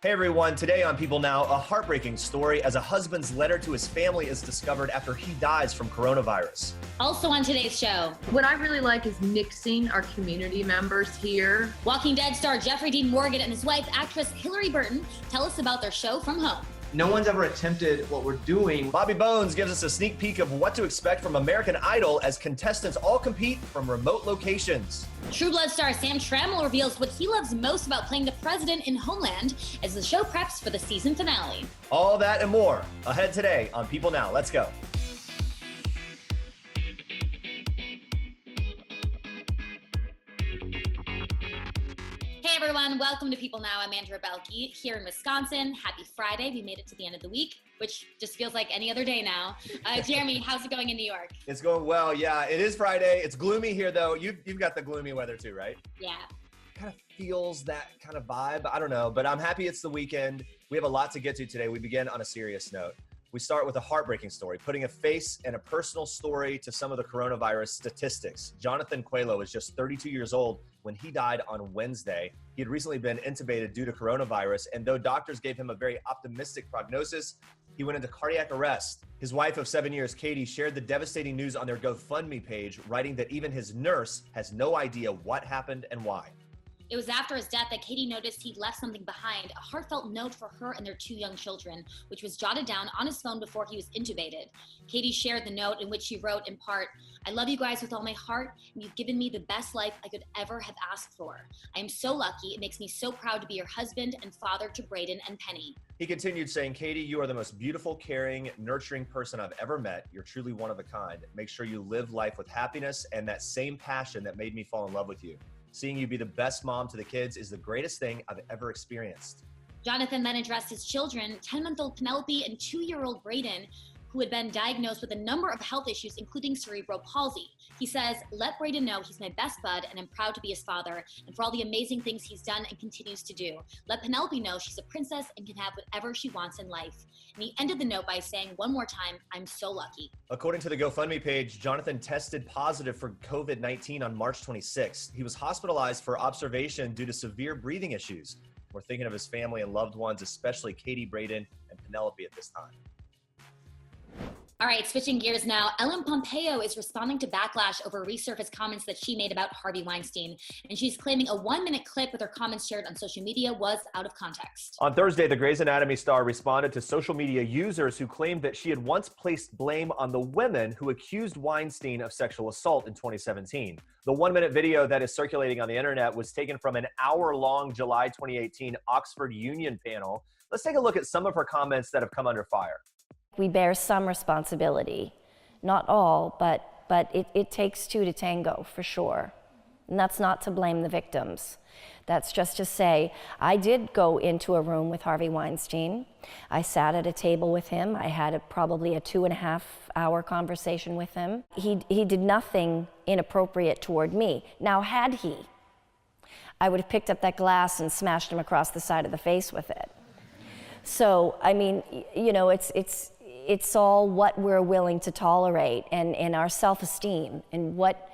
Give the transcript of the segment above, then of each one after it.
Hey everyone, today on People Now, a heartbreaking story as a husband's letter to his family is discovered after he dies from coronavirus. Also on today's show, what I really like is mixing our community members here. Walking Dead star Jeffrey Dean Morgan and his wife, actress Hillary Burton, tell us about their show from home. No one's ever attempted what we're doing. Bobby Bones gives us a sneak peek of what to expect from American Idol as contestants all compete from remote locations. True Blood star Sam Trammell reveals what he loves most about playing the president in Homeland as the show preps for the season finale. All that and more ahead today on People Now. Let's go. Hey everyone, welcome to People Now. I'm Andrea Boehlke here in Wisconsin. Happy Friday. We made it to the end of the week, which just feels like any other day now. Jeremy, how's it going in New York? It's going well. Yeah, it is Friday. It's gloomy here though. You've got the gloomy weather too, right? Yeah. Kind of feels that kind of vibe. I don't know, but I'm happy it's the weekend. We have a lot to get to today. We begin on a serious note. We start with a heartbreaking story, putting a face and a personal story to some of the coronavirus statistics. Jonathan Coelho is just 32 years old when he died on Wednesday. He had recently been intubated due to coronavirus, and though doctors gave him a very optimistic prognosis, he went into cardiac arrest. His wife of 7 years, Katie, shared the devastating news on their GoFundMe page, writing that even his nurse has no idea what happened and why. It was after his death that Katie noticed he'd left something behind, a heartfelt note for her and their two young children, which was jotted down on his phone before he was intubated. Katie shared the note in which she wrote in part, "I love you guys with all my heart, and you've given me the best life I could ever have asked for. I am so lucky. It makes me so proud to be your husband and father to Braden and Penny." He continued saying, "Katie, you are the most beautiful, caring, nurturing person I've ever met. You're truly one of a kind. Make sure you live life with happiness and that same passion that made me fall in love with you. Seeing you be the best mom to the kids is the greatest thing I've ever experienced." Jonathan then addressed his children, 10-month-old Penelope and 2-year-old Braden, who had been diagnosed with a number of health issues, including cerebral palsy. He says, "Let Braden know he's my best bud and I'm proud to be his father and for all the amazing things he's done and continues to do. Let Penelope know she's a princess and can have whatever she wants in life." And he ended the note by saying one more time, "I'm so lucky." According to the GoFundMe page, Jonathan tested positive for COVID-19 on March 26th. He was hospitalized for observation due to severe breathing issues. We're thinking of his family and loved ones, especially Katie, Braden, and Penelope at this time. All right, switching gears now. Ellen Pompeo is responding to backlash over resurfaced comments that she made about Harvey Weinstein. And she's claiming a 1-minute clip with her comments shared on social media was out of context. On Thursday, the Grey's Anatomy star responded to social media users who claimed that she had once placed blame on the women who accused Weinstein of sexual assault in 2017. The 1-minute video that is circulating on the internet was taken from an hour-long July 2018 Oxford Union panel. Let's take a look at some of her comments that have come under fire. We bear some responsibility, not all, but it takes two to tango, for sure. And that's not to blame the victims. That's just to say, I did go into a room with Harvey Weinstein. I sat at a table with him. I had probably a 2.5-hour conversation with him. He did nothing inappropriate toward me. Now, had he, I would have picked up that glass and smashed him across the side of the face with it. So, I mean, you know, it's all what we're willing to tolerate and our self-esteem and what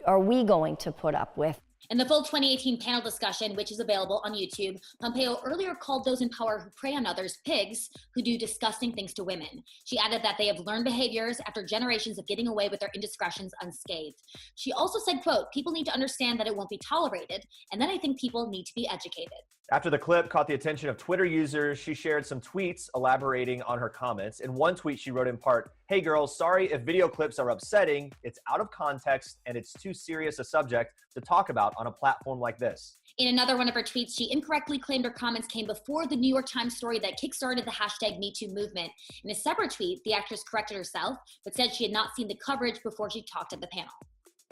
are we going to put up with. In the full 2018 panel discussion, which is available on YouTube, Pompeo earlier called those in power who prey on others pigs who do disgusting things to women. She added that they have learned behaviors after generations of getting away with their indiscretions unscathed. She also said, quote, "People need to understand that it won't be tolerated, and then I think people need to be educated." After the clip caught the attention of Twitter users, she shared some tweets elaborating on her comments. In one tweet, she wrote in part, "Hey girls, sorry if video clips are upsetting. It's out of context and it's too serious a subject to talk about on a platform like this." In another one of her tweets, she incorrectly claimed her comments came before the New York Times story that kickstarted the hashtag #MeToo movement. In a separate tweet, the actress corrected herself, but said she had not seen the coverage before she talked at the panel.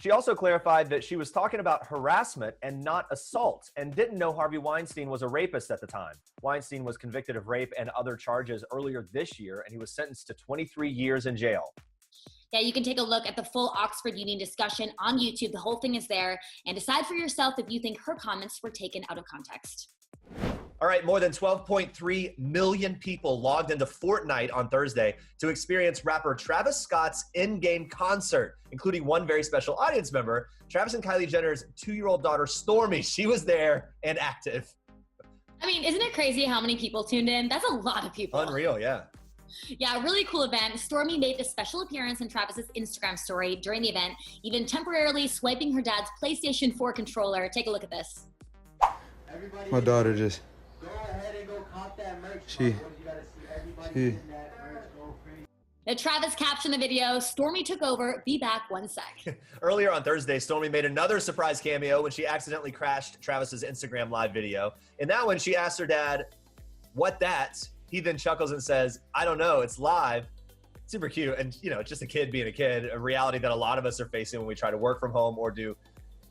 She also clarified that she was talking about harassment and not assault and didn't know Harvey Weinstein was a rapist at the time. Weinstein was convicted of rape and other charges earlier this year, and he was sentenced to 23 years in jail. Yeah, you can take a look at the full Oxford Union discussion on YouTube. The whole thing is there. And decide for yourself if you think her comments were taken out of context. All right, more than 12.3 million people logged into Fortnite on Thursday to experience rapper Travis Scott's in-game concert, including one very special audience member, Travis and Kylie Jenner's 2-year-old daughter, Stormi. She was there and active. I mean, isn't it crazy how many people tuned in? That's a lot of people. Unreal, yeah. Yeah, really cool event. Stormi made a special appearance on Travis's Instagram story during the event, even temporarily swiping her dad's PlayStation 4 controller. Take a look at this. My daughter just... Go ahead and go cop that merch. She... Now, Travis captioned the video, Stormi took over, be back one sec. Earlier on Thursday, Stormi made another surprise cameo when she accidentally crashed Travis's Instagram live video. In that one, she asked her dad, "What that's?" He then chuckles and says, "I don't know, it's live." Super cute. And, you know, just a kid being a kid, a reality that a lot of us are facing when we try to work from home or do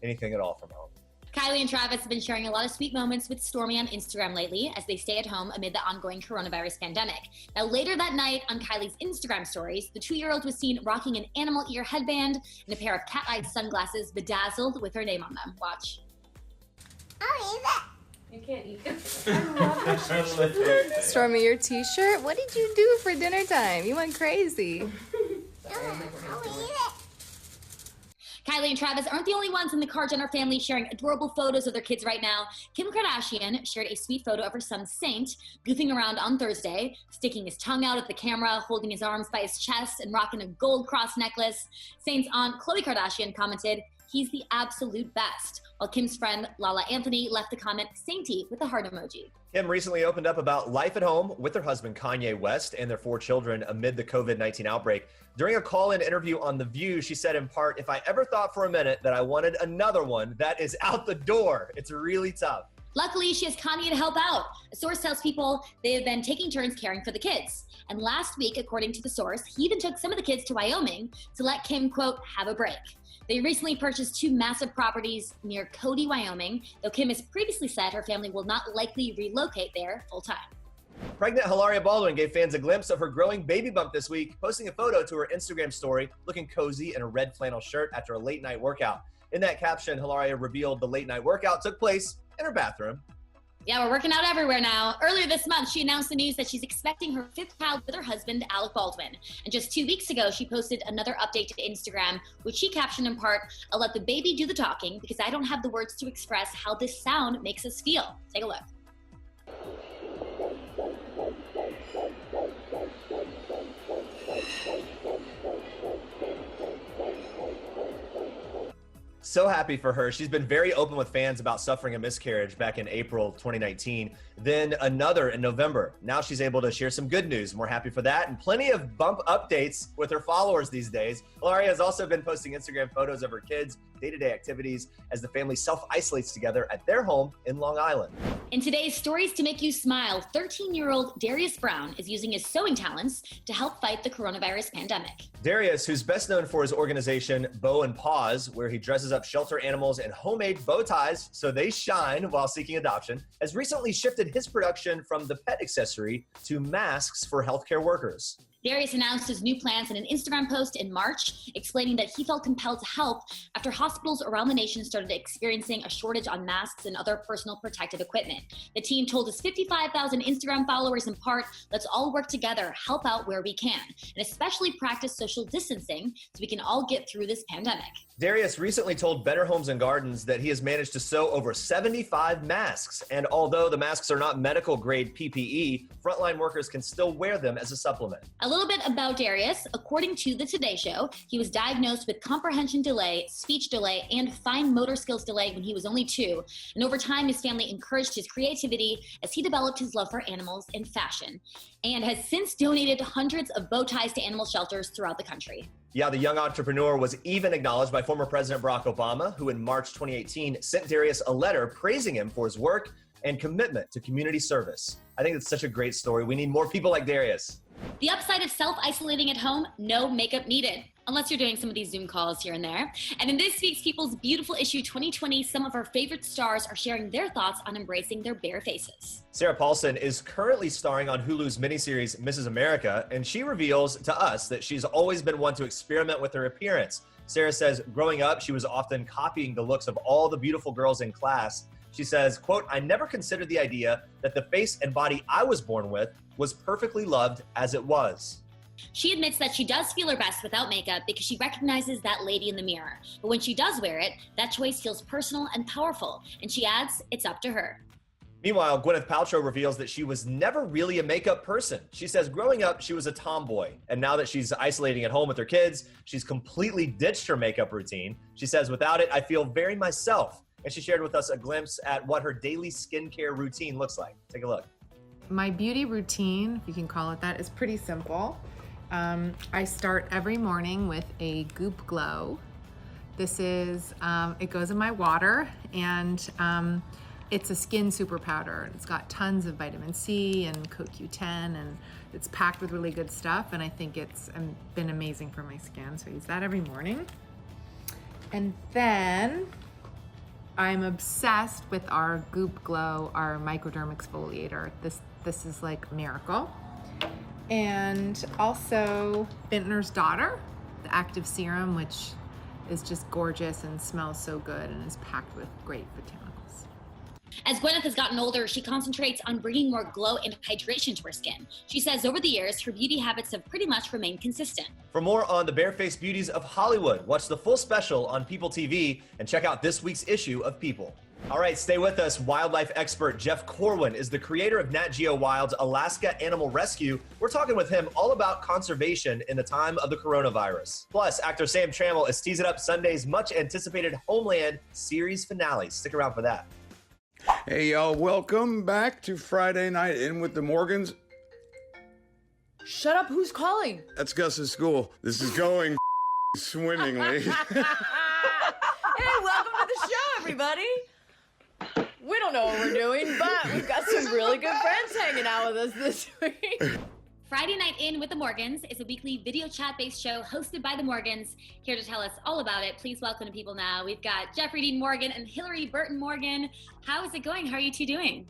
anything at all from home. Kylie and Travis have been sharing a lot of sweet moments with Stormi on Instagram lately as they stay at home amid the ongoing coronavirus pandemic. Now, later that night on Kylie's Instagram stories, the 2-year-old was seen rocking an animal ear headband and a pair of cat-eyed sunglasses bedazzled with her name on them. Watch. I'll eat it. You can't eat it. I love it. Stormi, your t-shirt? What did you do for dinner time? You went crazy. I'll eat it. Kylie and Travis aren't the only ones in the Kar Jenner family sharing adorable photos of their kids right now. Kim Kardashian shared a sweet photo of her son Saint goofing around on Thursday, sticking his tongue out at the camera, holding his arms by his chest, and rocking a gold cross necklace. Saint's aunt Khloe Kardashian commented, "He's the absolute best," while Kim's friend Lala Anthony left the comment Sainty with a heart emoji. Kim recently opened up about life at home with her husband Kanye West and their 4 children amid the COVID-19 outbreak. During a call-in interview on The View, she said in part, "If I ever thought for a minute that I wanted another one, that is out the door. It's really tough." Luckily, she has Kanye to help out. A source tells people they have been taking turns caring for the kids. And last week, according to the source, he even took some of the kids to Wyoming to let Kim, quote, have a break. They recently purchased 2 massive properties near Cody, Wyoming, though Kim has previously said her family will not likely relocate there full-time. Pregnant Hilaria Baldwin gave fans a glimpse of her growing baby bump this week, posting a photo to her Instagram story looking cozy in a red flannel shirt after a late-night workout. In that caption, Hilaria revealed the late-night workout took place in her bathroom. Yeah, we're working out everywhere now. Earlier this month, she announced the news that she's expecting her 5th child with her husband, Alec Baldwin. And just 2 weeks ago, she posted another update to Instagram, which she captioned in part, "I'll let the baby do the talking because I don't have the words to express how this sound makes us feel." Take a look. So happy for her. She's been very open with fans about suffering a miscarriage back in April 2019, then another in November. Now she's able to share some good news. We're happy for that, and plenty of bump updates with her followers these days. Hilaria has also been posting Instagram photos of her kids' day-to-day activities as the family self-isolates together at their home in Long Island. In today's Stories to Make You Smile, 13-year-old Darius Brown is using his sewing talents to help fight the coronavirus pandemic. Darius, who's best known for his organization Bow and Paws, where he dresses up shelter animals in homemade bow ties so they shine while seeking adoption, has recently shifted his production from the pet accessory to masks for healthcare workers. Darius announced his new plans in an Instagram post in March, explaining that he felt compelled to help after hospitals around the nation started experiencing a shortage on masks and other personal protective equipment. The team told his 55,000 Instagram followers in part, "Let's all work together, help out where we can, and especially practice social distancing so we can all get through this pandemic." Darius recently told Better Homes and Gardens that he has managed to sew over 75 masks. And although the masks are not medical grade PPE, frontline workers can still wear them as a supplement. A little bit about Darius. According to The Today Show, he was diagnosed with comprehension delay, speech delay, and fine motor skills delay when he was only 2. And over time, his family encouraged his creativity as he developed his love for animals and fashion, and has since donated hundreds of bow ties to animal shelters throughout the country. Yeah, the young entrepreneur was even acknowledged by former President Barack Obama, who in March 2018 sent Darius a letter praising him for his work and commitment to community service. I think it's such a great story. We need more people like Darius. The upside of self-isolating at home, no makeup needed, unless you're doing some of these Zoom calls here and there. And in this week's People's Beautiful Issue 2020, some of our favorite stars are sharing their thoughts on embracing their bare faces. Sarah Paulson is currently starring on Hulu's miniseries Mrs. America, and she reveals to us that she's always been one to experiment with her appearance. Sarah says growing up, she was often copying the looks of all the beautiful girls in class. She says, quote, "I never considered the idea that the face and body I was born with was perfectly loved as it was." She admits that she does feel her best without makeup because she recognizes that lady in the mirror. But when she does wear it, that choice feels personal and powerful. And she adds, it's up to her. Meanwhile, Gwyneth Paltrow reveals that she was never really a makeup person. She says growing up, she was a tomboy. And now that she's isolating at home with her kids, she's completely ditched her makeup routine. She says, without it, I feel very myself. And she shared with us a glimpse at what her daily skincare routine looks like. Take a look. My beauty routine, if you can call it that, is pretty simple. I start every morning with a Goop Glow. This is, it goes in my water, and it's a skin super powder. It's got tons of vitamin C and CoQ10, and it's packed with really good stuff, and I think it's been amazing for my skin, so I use that every morning. And then I'm obsessed with our Goop Glow, our microderm exfoliator. This is like a miracle. And also Vintner's Daughter, the active serum, which is just gorgeous and smells so good and is packed with great botanicals. As Gwyneth has gotten older, she concentrates on bringing more glow and hydration to her skin. She says over the years, her beauty habits have pretty much remained consistent. For more on the barefaced beauties of Hollywood, watch the full special on PeopleTV and check out this week's issue of People. All right, stay with us. Wildlife expert Jeff Corwin is the creator of Nat Geo Wild's Alaska Animal Rescue. We're talking with him all about conservation in the time of the coronavirus. Plus, actor Sam Trammell is teasing up Sunday's much-anticipated Homeland series finale. Stick around for that. Hey, y'all, welcome back to Friday Night In with the Morgans. Shut up, who's calling? That's Gus's school. This is going swimmingly. Hey, welcome to the show, everybody. We don't know what we're doing, but we've got some really good friends hanging out with us this week. Friday Night In with the Morgans is a weekly video chat-based show hosted by the Morgans. Here to tell us all about it, please welcome to People Now. We've got Jeffrey Dean Morgan and Hillary Burton Morgan. How is it going? How are you two doing?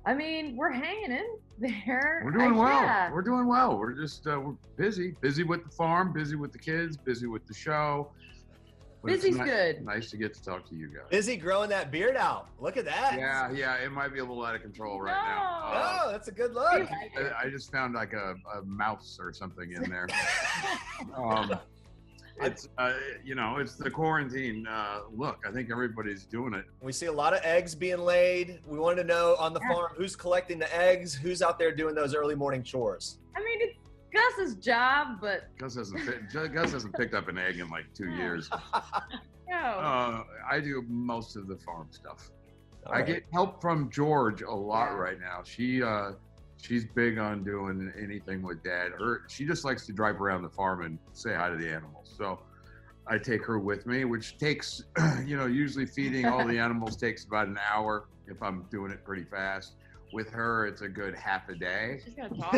I mean, we're hanging in there. We're doing well. Yeah. We're doing well. We're just, we're busy with the farm, busy with the kids, busy with the show. But Busy's good. Nice to get to talk to you guys. Busy growing that beard out. Look at that. Yeah, it might be a little out of control right now. Oh, that's a good look. I just found like a mouse or something in there. It's it's the quarantine look. I think everybody's doing it. We see a lot of eggs being laid. We wanted to know on the farm who's collecting the eggs, who's out there doing those early morning chores. I mean, it's Gus's job, but Gus hasn't picked up an egg in like 2 years. no. I do most of the farm stuff. All I right. get help from George a lot right now. She's big on doing anything with Dad. She just likes to drive around the farm and say hi to the animals. So I take her with me, which takes, usually feeding all the animals takes about an hour if I'm doing it pretty fast. With her, it's a good half a day. She's gonna talk.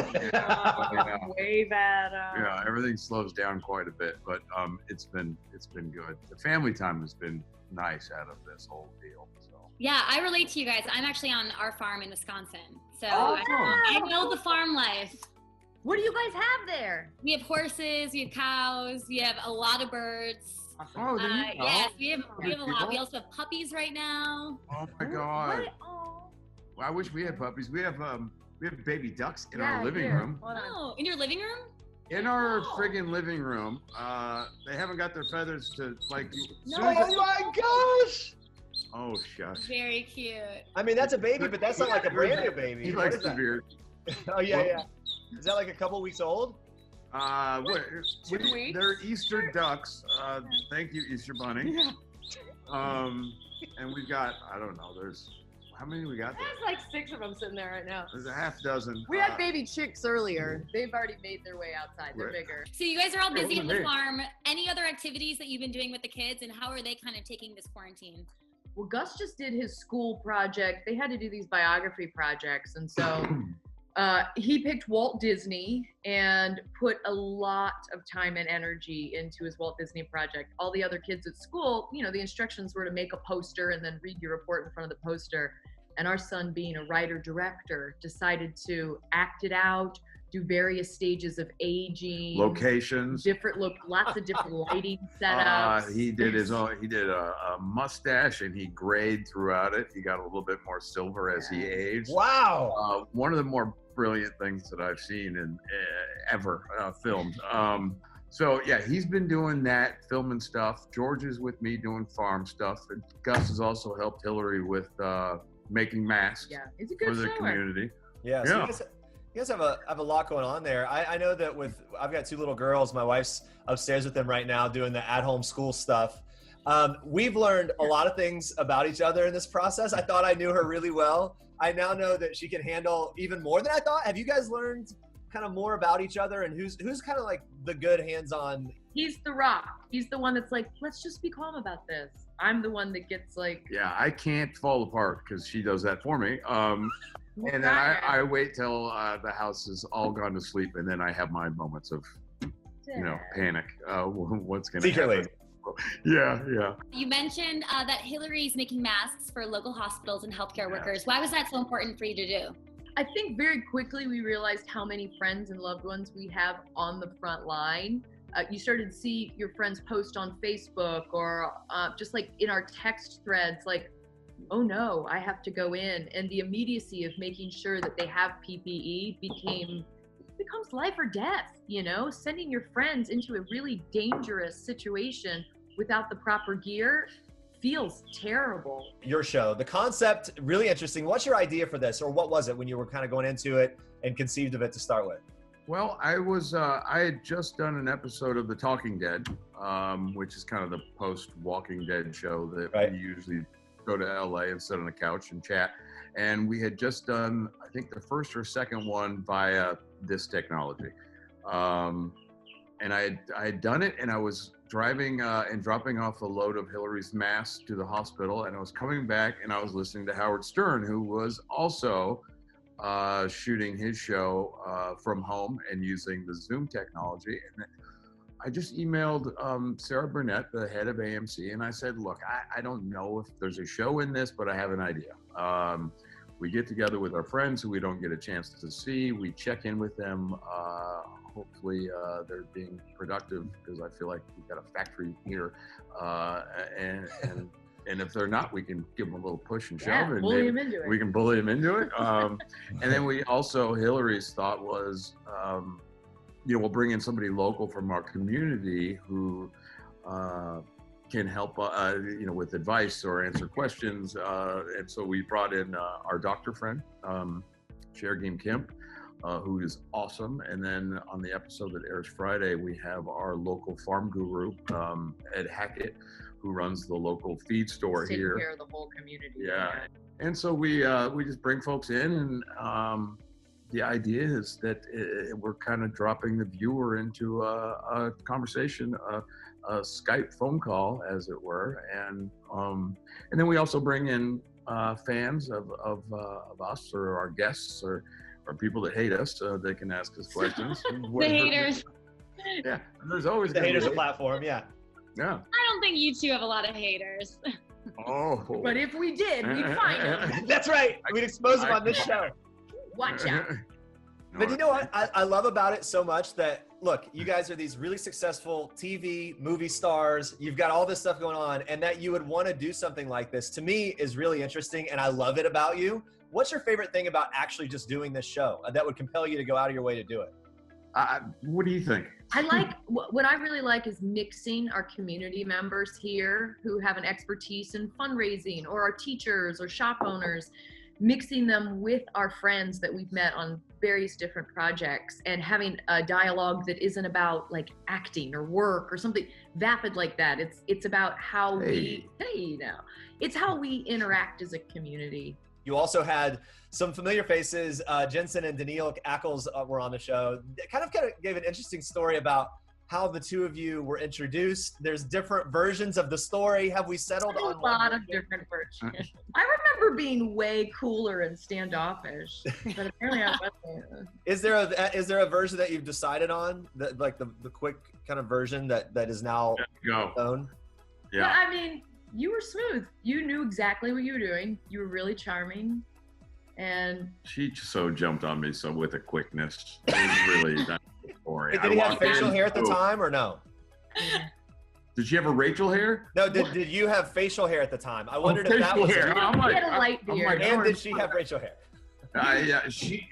Wave at him. Yeah, everything slows down quite a bit, but it's been good. The family time has been nice out of this whole deal. So. Yeah, I relate to you guys. I'm actually on our farm in Wisconsin. So Oh, I know the farm life. What do you guys have there? We have horses, we have cows, we have a lot of birds. Oh, there you go. Yes, we have a lot. We also have puppies right now. Oh my God! What? Oh. Well, I wish we had puppies. We have baby ducks in Yeah, our living here. room. Hold on. Oh, in your living room? In our friggin' living room. They haven't got their feathers to like. Oh my gosh! Oh shush! Very cute. I mean, that's a baby, but that's not like a brand new baby. He What likes is the that? beard. Oh yeah. Is that like a couple weeks old? What? 2 weeks? They're Easter ducks. Thank you, Easter Bunny. And we've got, I don't know, how many we got there? There's like 6 of them sitting there right now. There's a half dozen. We had baby chicks earlier. They've already made their way outside. They're Right. bigger. So you guys are all busy Yeah, on the hey. farm. Any other activities that you've been doing with the kids, and how are they kind of taking this quarantine? Well, Gus just did his school project. They had to do these biography projects. And so he picked Walt Disney and put a lot of time and energy into his Walt Disney project. All the other kids at school, the instructions were to make a poster and then read your report in front of the poster. And our son, being a writer-director, decided to act it out, do various stages of aging, Locations. lots of different lighting setups. He did a mustache and he grayed throughout it. He got a little bit more silver as he aged. Wow. One of the more brilliant things that I've seen in ever filmed. So yeah, he's been doing that, filming stuff. George is with me doing farm stuff. And Gus has also helped Hillary with making masks it's a for good the show. community. Yeah. So you guys have a lot going on there. I know that I've got 2 little girls. My wife's upstairs with them right now doing the at-home school stuff. We've learned a lot of things about each other in this process. I thought I knew her really well. I now know that she can handle even more than I thought. Have you guys learned kind of more about each other, and who's kind of like the good hands-on? He's the rock. He's the one that's like, let's just be calm about this. I'm the one that gets like, Yeah, I can't fall apart because she does that for me. And then I wait till the house is all gone to sleep, and then I have my moments of, panic. What's going to happen? Yeah. You mentioned that Hillary's making masks for local hospitals and healthcare workers. Why was that so important for you to do? I think very quickly we realized how many friends and loved ones we have on the front line. You started to see your friends post on Facebook or just like in our text threads, like, oh no, I have to go in. And the immediacy of making sure that they have PPE becomes life or death, sending your friends into a really dangerous situation without the proper gear feels terrible. Your show, the concept, really interesting. What's your idea for this, or what was it when you were kind of going into it and conceived of it to start with? Well, I had just done an episode of The Talking Dead, which is kind of the post-Walking Dead show that we usually go to LA and sit on a couch and chat. And we had just done, I think, the first or second one via this technology. And I had done it, and I was driving and dropping off a load of Hillary's masks to the hospital, and I was coming back, and I was listening to Howard Stern, who was also shooting his show from home and using the Zoom technology. And I just emailed Sarah Burnett, the head of AMC, and I said, look, I don't know if there's a show in this, but I have an idea. We get together with our friends who we don't get a chance to see. We check in with them. Hopefully they're being productive, because I feel like we've got a factory here. And if they're not, we can give them a little push and shove, and bully them into it. We can bully them into it. And then we also, Hillary's thought was, we'll bring in somebody local from our community who can help, with advice or answer questions. And so we brought in our doctor friend, Shergim Kemp, who is awesome. And then on the episode that airs Friday, we have our local farm guru, Ed Hackett, who runs the local feed store here. Taking care of the whole community. Yeah. And so we just bring folks in, and the idea is that we're kind of dropping the viewer into a conversation, a Skype phone call, as it were. And then we also bring in fans of us, or our guests, or people that hate us, so they can ask us questions. The haters. Yeah, there's always the haters a platform. Yeah. I don't think you 2 have a lot of haters. Oh. But if we did, we'd find them. That's right. We'd expose them on this show. Watch out. But you know what I love about it so much? That, look, you guys are these really successful TV, movie stars. You've got all this stuff going on, and that you would want to do something like this, to me, is really interesting, and I love it about you. What's your favorite thing about actually just doing this show that would compel you to go out of your way to do it? What do you think? I like, what I really like is mixing our community members here who have an expertise in fundraising, or our teachers or shop owners, mixing them with our friends that we've met on various different projects, and having a dialogue that isn't about like acting or work or something vapid like that. It's about how it's how we interact as a community. You also had some familiar faces. Jensen and Daniil Ackles were on the show. Kind of gave an interesting story about how the 2 of you were introduced. There's different versions of the story. Have we settled on a lot of different versions? I remember being way cooler and standoffish, but apparently I wasn't. Is there a version that you've decided on, that like the quick kind of version that is now known? Yeah. I mean, you were smooth. You knew exactly what you were doing. You were really charming, and she so jumped on me with a quickness. It was really that story. Did he have facial hair at the time, or no? Did she have a Rachel hair? No. Did you have facial hair at the time? I wondered if that was. Hair. He had a light beard. And did she have Rachel hair? Yeah, she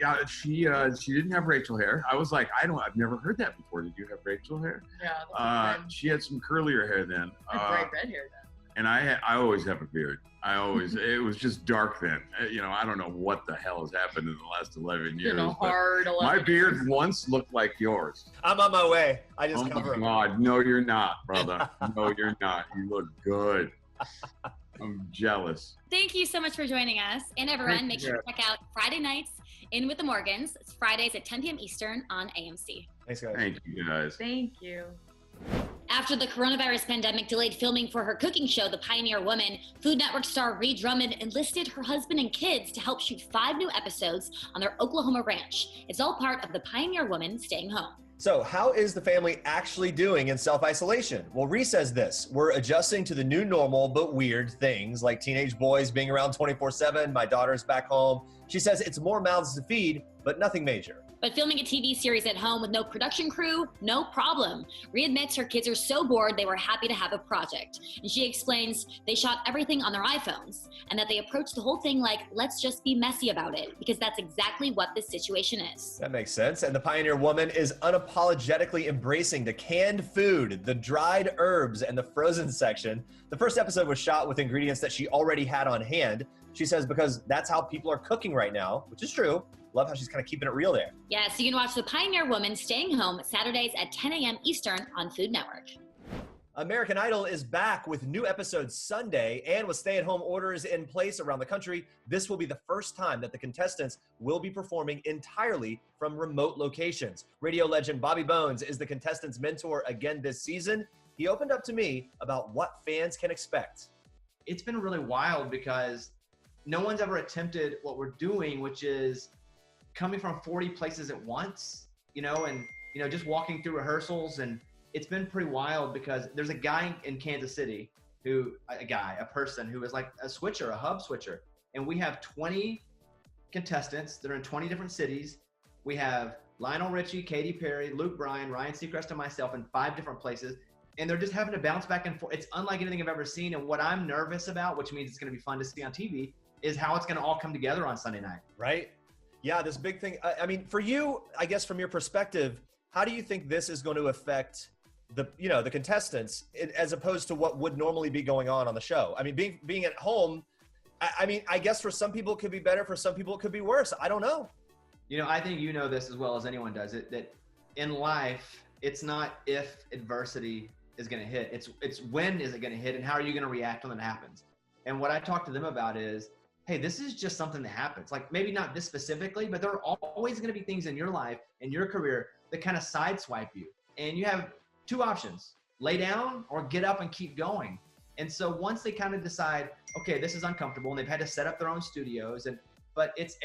didn't have Rachel hair. I was like, I've never heard that before. Did you have Rachel hair? Yeah. She had some curlier hair then. Bright red hair then. And I always have a beard. It was just dark then. I don't know what the hell has happened in the last 11 years. Hard 11 my beard once looked like yours. I'm on my way. I just cover Oh my God, no, you're not, brother. No, you're not. You look good. I'm jealous. Thank you so much for joining us. And everyone, make sure to check out Friday nights in with the Morgans. It's Fridays at 10 p.m. Eastern on AMC. Thanks, guys. Thank you, guys. Thank you. After the coronavirus pandemic delayed filming for her cooking show, The Pioneer Woman, Food Network star Ree Drummond enlisted her husband and kids to help shoot 5 new episodes on their Oklahoma ranch. It's all part of The Pioneer Woman staying home. So how is the family actually doing in self-isolation? Well, Ree says this: we're adjusting to the new normal, but weird things like teenage boys being around 24/7. My daughter's back home. She says it's more mouths to feed, but nothing major. But filming a TV series at home with no production crew, no problem. Ree admits her kids are so bored they were happy to have a project. And she explains they shot everything on their iPhones and that they approached the whole thing like, let's just be messy about it, because that's exactly what this situation is. That makes sense. And the Pioneer Woman is unapologetically embracing the canned food, the dried herbs, and the frozen section. The first episode was shot with ingredients that she already had on hand. She says because that's how people are cooking right now, which is true. Love how she's kind of keeping it real there. Yeah, so you can watch The Pioneer Woman staying home Saturdays at 10 a.m. Eastern on Food Network. American Idol is back with new episodes Sunday, and with stay-at-home orders in place around the country, this will be the first time that the contestants will be performing entirely from remote locations. Radio legend Bobby Bones is the contestants' mentor again this season. He opened up to me about what fans can expect. It's been really wild because no one's ever attempted what we're doing, which is coming from 40 places at once, and just walking through rehearsals. And it's been pretty wild because there's a guy in Kansas City a person who is like a switcher, a hub switcher. And we have 20 contestants that are in 20 different cities. We have Lionel Richie, Katy Perry, Luke Bryan, Ryan Seacrest, and myself in 5 different places. And they're just having to bounce back and forth. It's unlike anything I've ever seen. And what I'm nervous about, which means it's going to be fun to see on TV, is how it's going to all come together on Sunday night. Right? Yeah, this big thing. I mean, for you, I guess from your perspective, how do you think this is going to affect the contestants as opposed to what would normally be going on the show? I mean, being at home, I guess for some people it could be better, for some people it could be worse. I don't know. I think you know this as well as anyone does, that in life, it's not if adversity is going to hit. It's when is it going to hit and how are you going to react when it happens? And what I talk to them about is, hey, this is just something that happens. Like maybe not this specifically, but there are always going to be things in your life, in your career that kind of sideswipe you. And you have 2 options, lay down or get up and keep going. And so once they kind of decide, okay, this is uncomfortable, and they've had to set up their own studios, but it's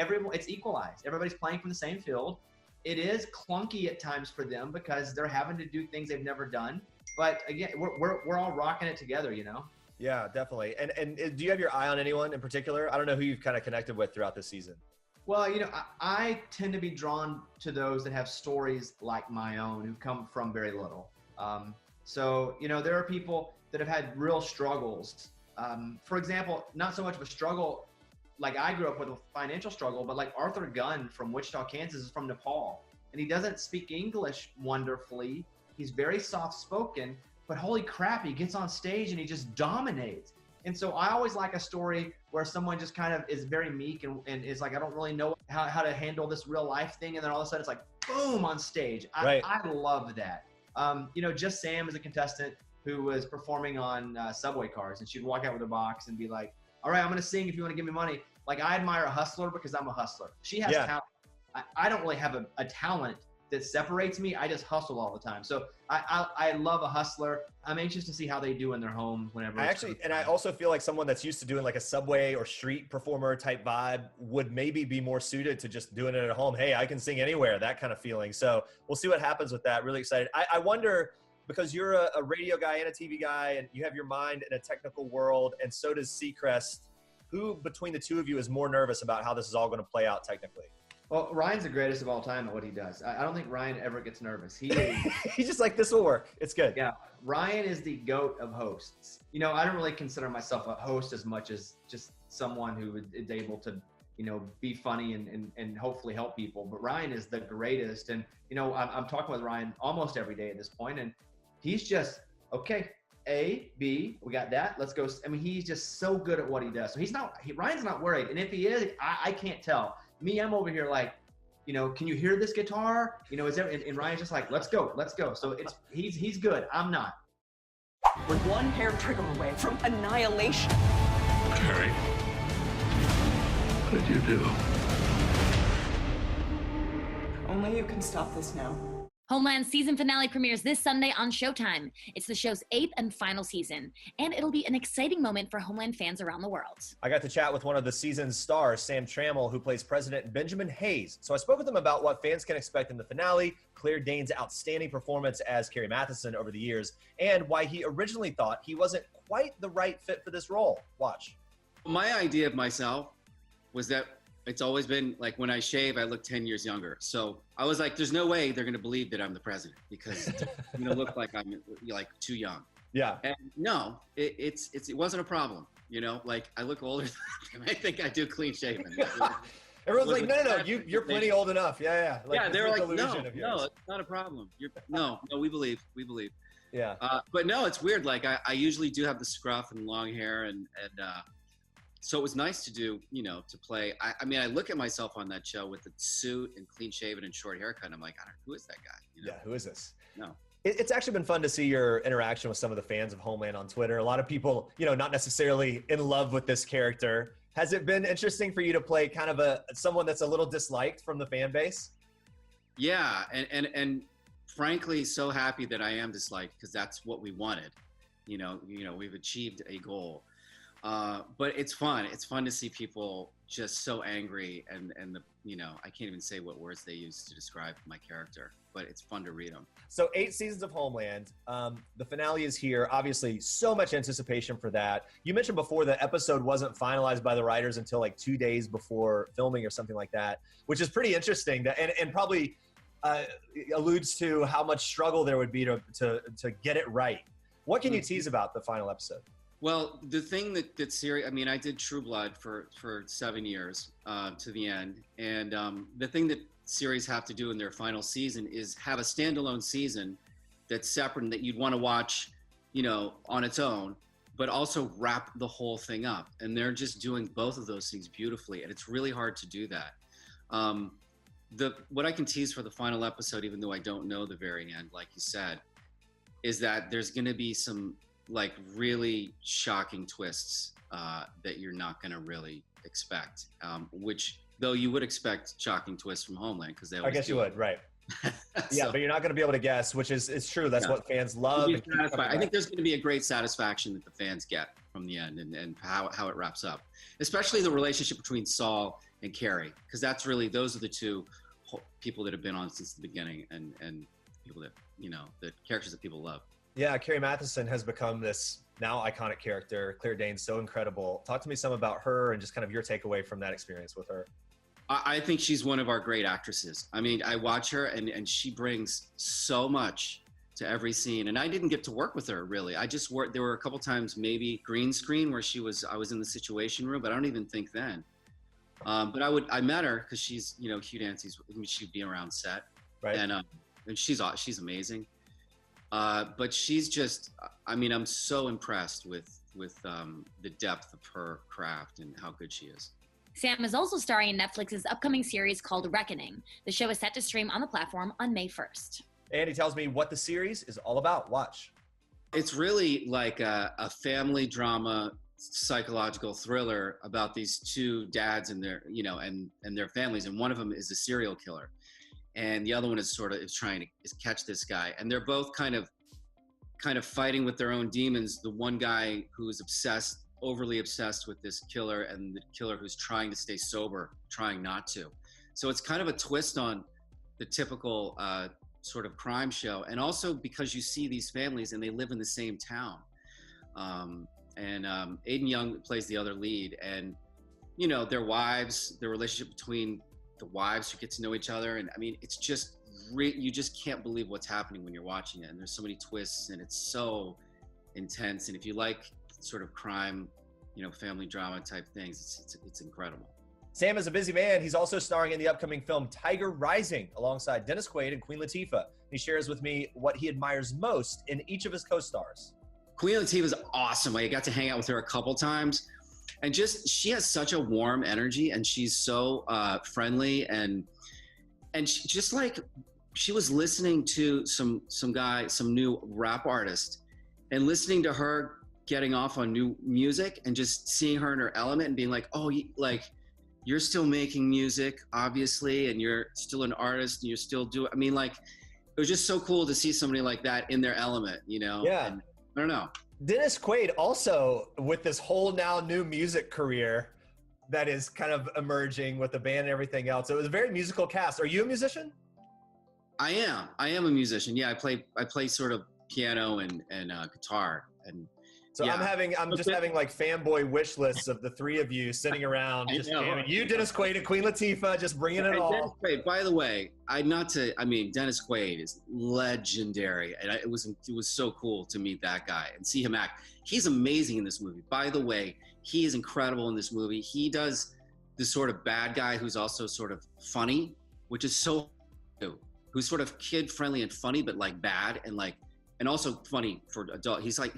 equalized. Everybody's playing from the same field. It is clunky at times for them because they're having to do things they've never done. But again, we're all rocking it together, Yeah, definitely. And do you have your eye on anyone in particular? I don't know who you've kind of connected with throughout this season. Well, I tend to be drawn to those that have stories like my own, who come from very little. So there are people that have had real struggles. For example, not so much of a struggle like I grew up with, a financial struggle, but like Arthur Gunn from Wichita, Kansas is from Nepal. And he doesn't speak English wonderfully. He's very soft-spoken. But holy crap, he gets on stage and he just dominates. And so I always like a story where someone just kind of is very meek and is like, I don't really know how to handle this real life thing. And then all of a sudden it's like, boom, on stage. Right. I love that. Just Sam is a contestant who was performing on subway cars, and she'd walk out with a box and be like, all right, I'm going to sing if you want to give me money. Like, I admire a hustler because I'm a hustler. She has talent. I don't really have a talent that separates me. I just hustle all the time. So I love a hustler. I'm anxious to see how they do in their homes whenever. I also feel like someone that's used to doing like a subway or street performer type vibe would maybe be more suited to just doing it at home. Hey, I can sing anywhere, that kind of feeling. So we'll see what happens with that. Really excited. I wonder, because you're a radio guy and a TV guy, and you have your mind in a technical world, and so does Seacrest. Who between the two of you is more nervous about how this is all going to play out technically? Well, Ryan's the greatest of all time at what he does. I don't think Ryan ever gets nervous. He's just like, this will work. It's good. Yeah. Ryan is the GOAT of hosts. I don't really consider myself a host as much as just someone who is able to, be funny and hopefully help people. But Ryan is the greatest. And, I'm talking with Ryan almost every day at this point. And he's just, okay, A, B, we got that. Let's go. I mean, he's just so good at what he does. So Ryan's not worried. And if he is, I can't tell. Me, I'm over here like, you know, can you hear this guitar? You know, and Ryan's just like, let's go. So he's good. I'm not. We're one hair trigger away from annihilation. Carrie, what did you do? Only you can stop this now. Homeland's season finale premieres this Sunday on Showtime. It's the show's 8th and final season, and it'll be an exciting moment for Homeland fans around the world. I got to chat with one of the season's stars, Sam Trammell, who plays President Benjamin Hayes. So I spoke with him about what fans can expect in the finale, Claire Danes' outstanding performance as Carrie Mathison over the years, and why he originally thought he wasn't quite the right fit for this role. Watch. My idea of myself was that it's always been like when I shave, I look 10 years younger. So I was like, there's no way they're going to believe that I'm the president because I'm going to look like I'm like too young. Yeah. And no, it wasn't a problem. You know, like I look older than I think I do clean shaven. Everyone's like, no, you're plenty old enough. Yeah. Like, yeah, they're like, no, it's not a problem. No, we believe. Yeah. But no, it's weird. Like I usually do have the scruff and long hair and so it was nice to do, you know, to play. I mean, I look at myself on that show with the suit and clean shaven and short haircut. And I'm like, who is that guy? You know? Yeah, who is this? No. It's actually been fun to see your interaction with some of the fans of Homeland on Twitter. A lot of people, you know, not necessarily in love with this character. Has it been interesting for you to play kind of someone that's a little disliked from the fan base? Yeah, and frankly, so happy that I am disliked because that's what we wanted. You know, we've achieved a goal. But it's fun. It's fun to see people just so angry and I can't even say what words they use to describe my character, but it's fun to read them. So 8 seasons of Homeland. The finale is here. Obviously, so much anticipation for that. You mentioned before the episode wasn't finalized by the writers until like 2 days before filming or something like that, which is pretty interesting and probably alludes to how much struggle there would be to get it right. What can you tease about the final episode? Well, the thing that series, I mean, I did True Blood for 7 years to the end. And the thing that series have to do in their final season is have a standalone season that's separate and that you'd want to watch, you know, on its own, but also wrap the whole thing up. And they're just doing both of those things beautifully. And it's really hard to do that. What I can tease for the final episode, even though I don't know the very end, like you said, is that there's going to be some like really shocking twists that you're not going to really expect, which though you would expect shocking twists from Homeland because they always I guess you would, right. Yeah, but you're not going to be able to guess, which is true. That's what fans love. I think there's going to be a great satisfaction that the fans get from the end and how it wraps up, especially the relationship between Saul and Carrie, because that's really, those are the two people that have been on since the beginning and people that, you know, the characters that people love. Yeah, Carrie Mathison has become this now iconic character. Claire Danes, so incredible. Talk to me some about her and just kind of your takeaway from that experience with her. I think she's one of our great actresses. I mean, I watch her and she brings so much to every scene. And I didn't get to work with her really. I just worked, there were a couple times maybe green screen where I was in the Situation Room, but I don't even think then. But I met her because she's, you know, Hugh Dancy's, she'd be around set. Right. And she's amazing. But she's just, I mean, I'm so impressed with the depth of her craft and how good she is. Sam is also starring in Netflix's upcoming series called Reckoning. The show is set to stream on the platform on May 1st. And he tells me what the series is all about. Watch. It's really like a family drama, psychological thriller about these two dads and their, you know, and their families. And one of them is a serial killer. And the other one is trying to catch this guy. And they're both kind of fighting with their own demons. The one guy who is overly obsessed with this killer, and the killer who's trying to stay sober, trying not to. So it's kind of a twist on the typical sort of crime show. And also because you see these families and they live in the same town. Aiden Young plays the other lead, and, you know, their wives, the relationship between the wives who get to know each other. And I mean, it's just, you just can't believe what's happening when you're watching it. And there's so many twists and it's so intense. And if you like sort of crime, you know, family drama type things, it's incredible. Sam is a busy man. He's also starring in the upcoming film Tiger Rising alongside Dennis Quaid and Queen Latifah. He shares with me what he admires most in each of his co-stars. Queen Latifah is awesome. I got to hang out with her a couple times, and she has such a warm energy, and she's so friendly, and she was listening to some new rap artist, and listening to her getting off on new music, and just seeing her in her element, and being like, oh, you're still making music, obviously, and you're still an artist, and you're still doing. I mean, like, it was just so cool to see somebody like that in their element, you know? Yeah. And I don't know. Dennis Quaid also with this whole now new music career that is kind of emerging with the band and everything else. It was a very musical cast. Are you a musician? I am a musician. Yeah, I play sort of piano and guitar. And so yeah. I'm just having like fanboy wish lists of the three of you sitting around just jamming. You, Dennis Quaid, and Queen Latifah, just bringing it all. Dennis Quaid, by the way, Dennis Quaid is legendary, and it was so cool to meet that guy and see him act. He's amazing in this movie. By the way, he is incredible in this movie. He does this sort of bad guy who's also sort of funny, which is so new. Who's sort of kid friendly and funny, but like bad and also funny for adult. He's a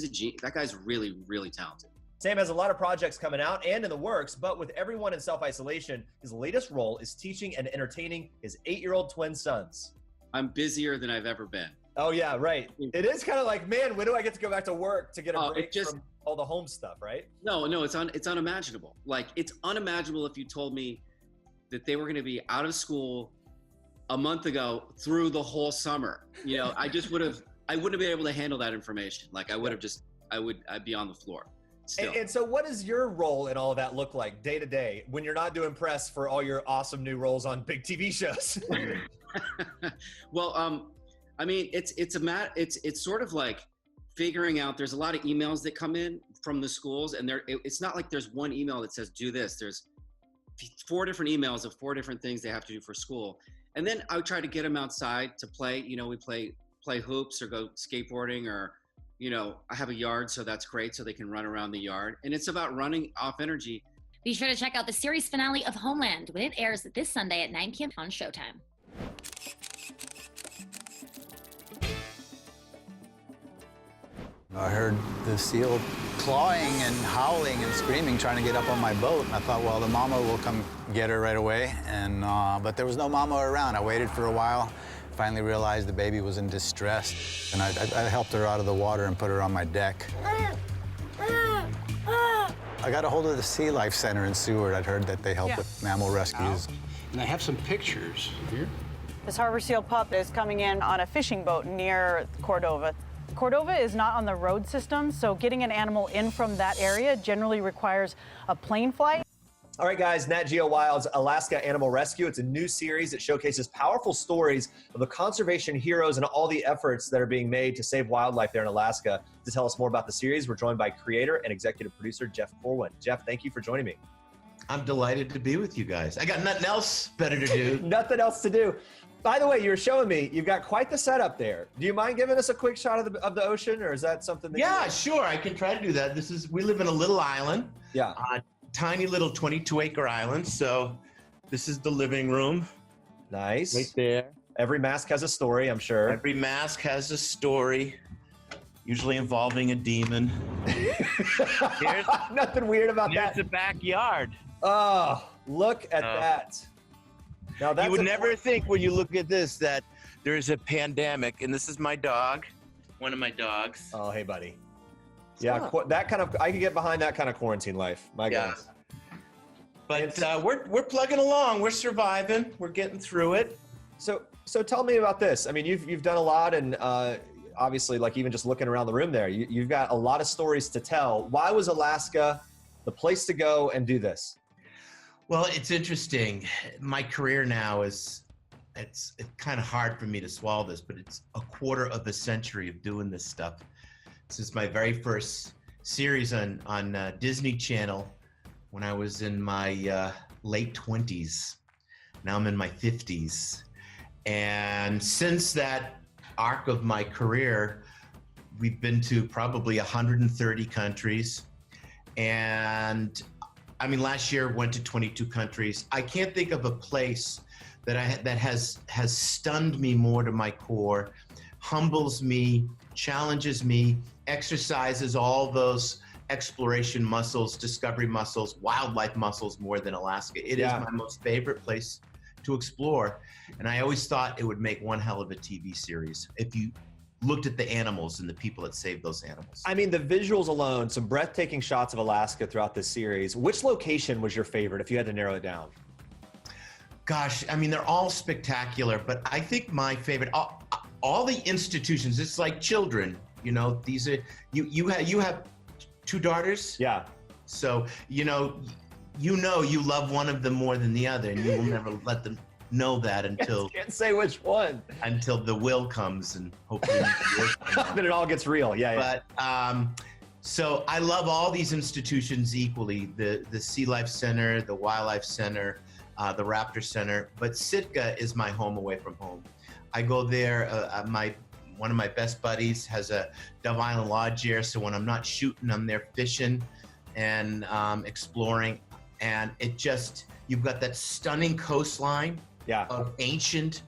genius. That guy's really, really talented. Sam has a lot of projects coming out and in the works, but with everyone in self-isolation, his latest role is teaching and entertaining his 8-year-old twin sons. I'm busier than I've ever been. Oh yeah, right. It is kind of like, man, when do I get to go back to work to get a break from all the home stuff, right? No, it's unimaginable. Like, it's unimaginable if you told me that they were going to be out of school a month ago through the whole summer. You know, I wouldn't have been able to handle that information. Like, I'd be on the floor. And so what does your role in all of that look like day to day when you're not doing press for all your awesome new roles on big TV shows? Well, I mean, it's sort of like figuring out, there's a lot of emails that come in from the schools, and it's not like there's one email that says do this. There's 4 different emails of 4 different things they have to do for school. And then I would try to get them outside to play. You know, we play hoops or go skateboarding, or, you know, I have a yard, so that's great, so they can run around the yard. And it's about running off energy. Be sure to check out the series finale of Homeland when it airs this Sunday at 9 p.m. on Showtime. I heard the seal clawing and howling and screaming, trying to get up on my boat. And I thought, well, the mama will come get her right away. And but there was no mama around. I waited for a while, finally realized the baby was in distress. And I helped her out of the water and put her on my deck. I got a hold of the Sea Life Center in Seward. I'd heard that they help with mammal rescues. And I have some pictures here. This harbor seal pup is coming in on a fishing boat near Cordova. Cordova is not on the road system, so getting an animal in from that area generally requires a plane flight. All right, guys, Nat Geo Wild's Alaska Animal Rescue. It's a new series that showcases powerful stories of the conservation heroes and all the efforts that are being made to save wildlife there in Alaska. To tell us more about the series, we're joined by creator and executive producer Jeff Corwin. Jeff, thank you for joining me. I'm delighted to be with you guys. I got nothing else better to do. Nothing else to do. By the way, you were showing me, you've got quite the setup there. Do you mind giving us a quick shot of the ocean, or is that something that Yeah, sure, I can try to do that. We live in a little island. Yeah. Tiny little 22-acre island. So this is the living room. Nice. Right there. Every mask has a story, I'm sure. Every mask has a story, usually involving a demon. Nothing weird about that. Here's the backyard. Oh, look at that. Now that's you would never think when you look at this that there's a pandemic, and this is my dog, one of my dogs. Oh, hey, buddy. Yeah, that kind of, I can get behind that kind of quarantine life. My goodness. But we're plugging along. We're surviving. We're getting through it. So tell me about this. I mean, you've done a lot, and obviously, like even just looking around the room there, you've got a lot of stories to tell. Why was Alaska the place to go and do this? Well, it's interesting. My career now it's kind of hard for me to swallow this, but it's a quarter of a century of doing this stuff. Since my very first series on Disney Channel when I was in my late 20s. Now I'm in my 50s. And since that arc of my career, we've been to probably 130 countries. And I mean, last year went to 22 countries. I can't think of a place that has stunned me more to my core, humbles me, challenges me, exercises all those exploration muscles, discovery muscles, wildlife muscles more than Alaska. It is my most favorite place to explore. And I always thought it would make one hell of a TV series if you looked at the animals and the people that saved those animals. I mean, the visuals alone, some breathtaking shots of Alaska throughout this series. Which location was your favorite if you had to narrow it down? Gosh, I mean, they're all spectacular, but I think my favorite, all the institutions, it's like children, you know, these are, you have 2 daughters? Yeah. So, you love one of them more than the other, and you will never let them know that until can't say which one until the will comes, and hopefully then it all gets real. But so I love all these institutions equally: the Sea Life Center, the Wildlife Center, the Raptor Center. But Sitka is my home away from home. I go there. One of my best buddies has a Dove Island Lodge here, so when I'm not shooting, I'm there fishing and exploring. And you've got that stunning coastline of ancient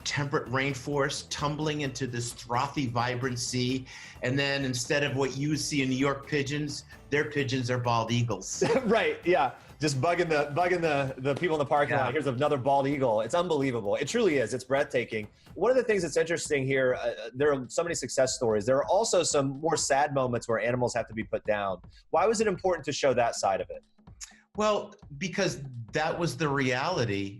temperate rainforest tumbling into this frothy, vibrant sea. And then instead of what you see in New York pigeons, their pigeons are bald eagles. Right, yeah. Just bugging the people in the parking lot. Here's another bald eagle. It's unbelievable. It truly is. It's breathtaking. One of the things that's interesting here, there are so many success stories. There are also some more sad moments where animals have to be put down. Why was it important to show that side of it? Well, because that was the reality.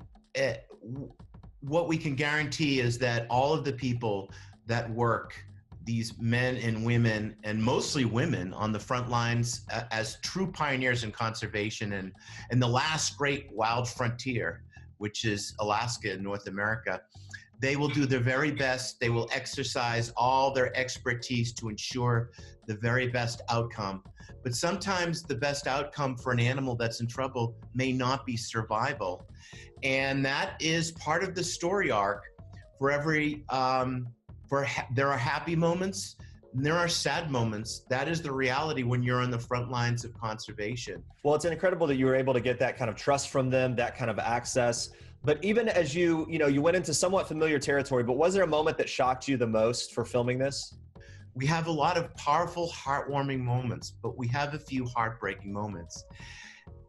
What we can guarantee is that all of the people that work, these men and women, and mostly women on the front lines as true pioneers in conservation and the last great wild frontier, which is Alaska in North America, they will do their very best. They will exercise all their expertise to ensure the very best outcome. But sometimes the best outcome for an animal that's in trouble may not be survival. And that is part of the story arc. For every, there are happy moments and there are sad moments. That is the reality when you're on the front lines of conservation. Well, it's incredible that you were able to get that kind of trust from them, that kind of access. But even as you went into somewhat familiar territory, but was there a moment that shocked you the most for filming this? We have a lot of powerful, heartwarming moments, but we have a few heartbreaking moments.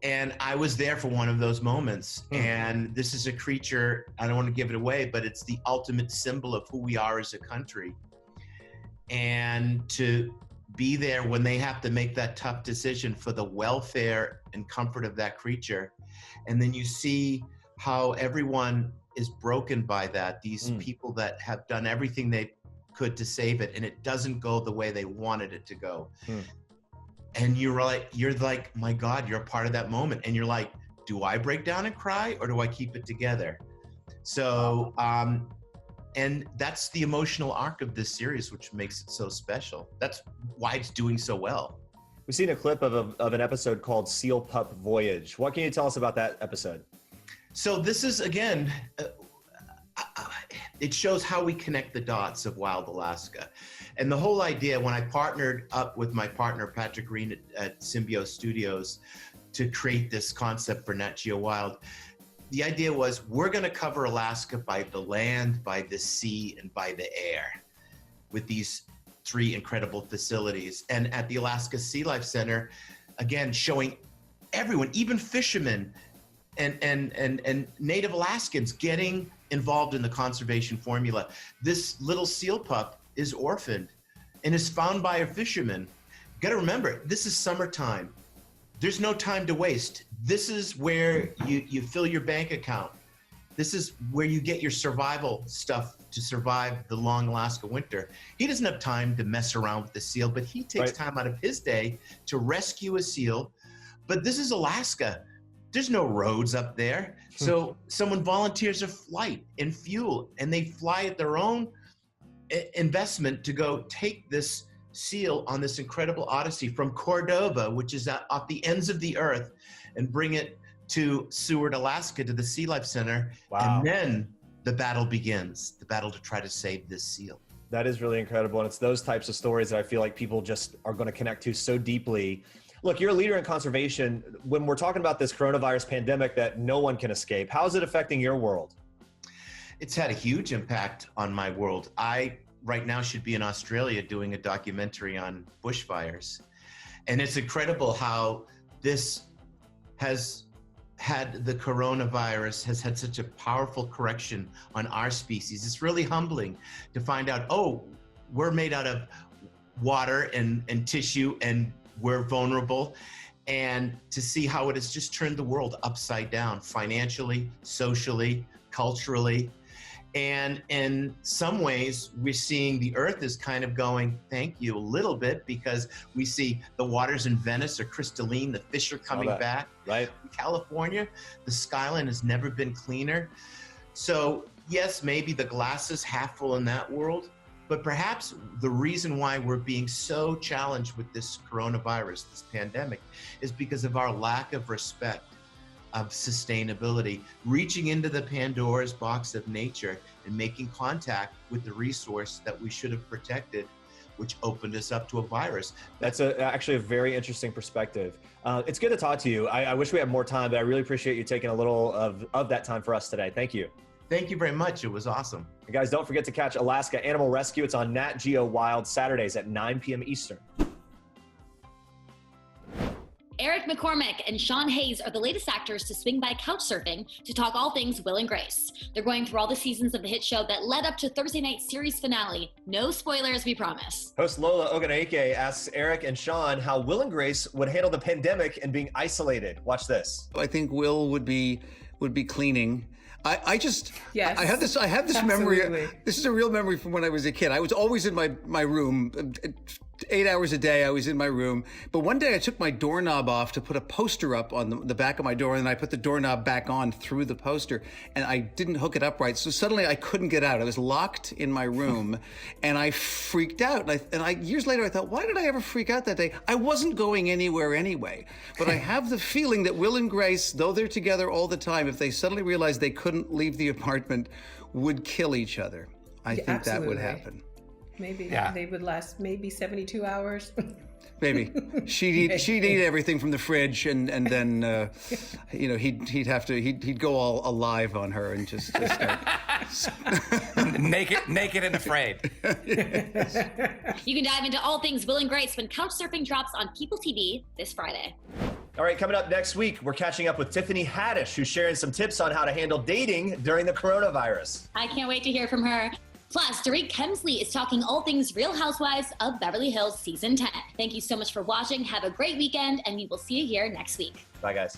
And I was there for one of those moments. And this is a creature, I don't want to give it away, but it's the ultimate symbol of who we are as a country. And to be there when they have to make that tough decision for the welfare and comfort of that creature. And then you see how everyone is broken by that. These people that have done everything they could to save it, and it doesn't go the way they wanted it to go. And you're like, my God, you're a part of that moment. And you're like, do I break down and cry, or do I keep it together? So, and that's the emotional arc of this series, which makes it so special. That's why it's doing so well. We've seen a clip of an episode called Seal Pup Voyage. What can you tell us about that episode? So this is, again, it shows how we connect the dots of Wild Alaska. And the whole idea, when I partnered up with my partner, Patrick Green at Symbio Studios, to create this concept for Nat Geo Wild, the idea was we're going to cover Alaska by the land, by the sea, and by the air with these 3 incredible facilities. And at the Alaska Sea Life Center, again, showing everyone, even fishermen and Native Alaskans, getting involved in the conservation formula. This little seal pup is orphaned and is found by a fisherman. You got to remember, this is summertime. There's no time to waste. This is where you fill your bank account. This is where you get your survival stuff to survive the long Alaska winter. He doesn't have time to mess around with the seal, but he takes time out of his day to rescue a seal. But this is Alaska. There's no roads up there. So someone volunteers a flight and fuel, and they fly at their own investment to go take this seal on this incredible odyssey from Cordova, which is off the ends of the earth, and bring it to Seward, Alaska, to the Sea Life Center. Wow. And then the battle begins, the battle to try to save this seal. That is really incredible. And it's those types of stories that I feel like people just are going to connect to so deeply. Look, you're a leader in conservation. When we're talking about this coronavirus pandemic that no one can escape, how is it affecting your world? It's had a huge impact on my world. I right now should be in Australia doing a documentary on bushfires. And it's incredible how this has had, the coronavirus has had such a powerful correction on our species. It's really humbling to find out, oh, we're made out of water and tissue and we're vulnerable. And to see how it has just turned the world upside down, financially, socially, culturally. And in some ways, we're seeing the earth is kind of going, thank you, a little bit, because we see the waters in Venice are crystalline, the fish are coming back. Right. In California, the skyline has never been cleaner. So yes, maybe the glass is half full in that world, but perhaps the reason why we're being so challenged with this coronavirus, this pandemic, is because of our lack of respect of sustainability, reaching into the Pandora's box of nature and making contact with the resource that we should have protected, which opened us up to a virus. That's actually a very interesting perspective. It's good to talk to you. I wish we had more time, but I really appreciate you taking a little of that time for us today. Thank you. Thank you very much. It was awesome. And guys, don't forget to catch Alaska Animal Rescue. It's on Nat Geo Wild Saturdays at 9 p.m. Eastern. Eric McCormick and Sean Hayes are the latest actors to swing by couch surfing to talk all things Will and Grace. They're going through all the seasons of the hit show that led up to Thursday night's series finale. No spoilers, we promise. Host Lola Oguneke asks Eric and Sean how Will and Grace would handle the pandemic and being isolated. Watch this. I think Will would be cleaning. I have this memory. This is a real memory from when I was a kid. I was always in my room. 8 hours a day I was in my room. But one day I took my doorknob off to put a poster up on the back of my door, and then I put the doorknob back on through the poster, and I didn't hook it up right. So suddenly I couldn't get out. I was locked in my room and I freaked out. And years later I thought, why did I ever freak out that day? I wasn't going anywhere anyway. But I have the feeling that Will and Grace, though they're together all the time, if they suddenly realized they couldn't leave the apartment, would kill each other. I think absolutely. that would happen. Maybe they would last maybe 72 hours. Maybe she'd eat everything from the fridge, and then he'd go all alive on her and just start naked and afraid. You can dive into all things Will and Grace when Couch Surfing drops on PeopleTV this Friday. All right, coming up next week, we're catching up with Tiffany Haddish, who's sharing some tips on how to handle dating during the coronavirus. I can't wait to hear from her. Plus, Dorit Kemsley is talking all things Real Housewives of Beverly Hills Season 10. Thank you so much for watching. Have a great weekend, and we will see you here next week. Bye, guys.